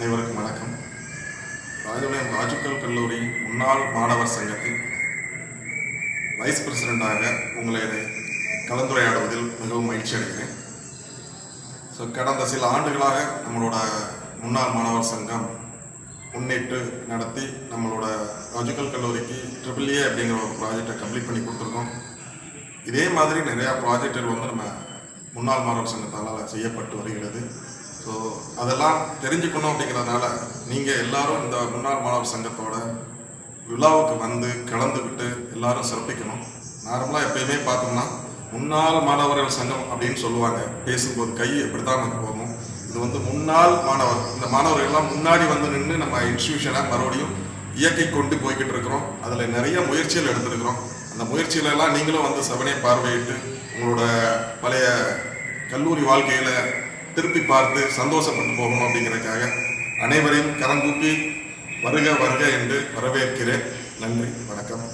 அனைவருக்கும் வணக்கம். ராஜபாளையம் ராஜுக்கல் கல்லூரி முன்னாள் மாணவர் சங்கத்தின் வைஸ் பிரசிடெண்டாக உங்களை கலந்துரையாடுவதில் மிகவும் மகிழ்ச்சி அடைகிறேன். கடந்த சில ஆண்டுகளாக நம்மளோட முன்னாள் மாணவர் சங்கம் முன்னிட்டு நடத்தி நம்மளோட ராஜுக்கல் கல்லூரிக்கு AAA அப்படிங்கிற ஒரு ப்ராஜெக்டை கம்ப்ளீட் பண்ணி கொடுத்துருக்கோம். இதே மாதிரி நிறையா ப்ராஜெக்டுகள் நம்ம முன்னாள் மாணவர் சங்கத்தால் செய்யப்பட்டு வருகிறது. ஸோ அதெல்லாம் தெரிஞ்சுக்கணும் அப்படிங்கிறதுனால நீங்கள் எல்லாரும் இந்த முன்னாள் மாணவர் சங்கத்தோட விழாவுக்கு வந்து கலந்துக்கிட்டு எல்லாரும் சிறப்பிக்கணும். நார்மலாக எப்பயுமே பார்த்தோம்னா முன்னாள் மாணவர்கள் சங்கம் அப்படின்னு சொல்லுவாங்க, பேசும்போது கை எப்படி தான் நமக்கு போகணும். இது முன்னாள் மாணவர், இந்த மாணவர்கள்லாம் முன்னாடி வந்து நின்று நம்ம இன்ஸ்டியூஷனை மறுபடியும் இயக்கி கொண்டு போய்கிட்டு இருக்கிறோம். அதில் நிறைய முயற்சிகள் எடுத்துருக்கிறோம். அந்த முயற்சிகளெல்லாம் நீங்களும் செவனே பார்வையிட்டு உங்களோட பழைய கல்லூரி வாழ்க்கையில் திருப்பி பார்த்து சந்தோஷப்பட்டு போகணும் அப்படிங்கிறதுக்காக அனைவரையும் கரங்கூப்பி வருக வருக என்று வரவேற்கிறேன். நன்றி, வணக்கம்.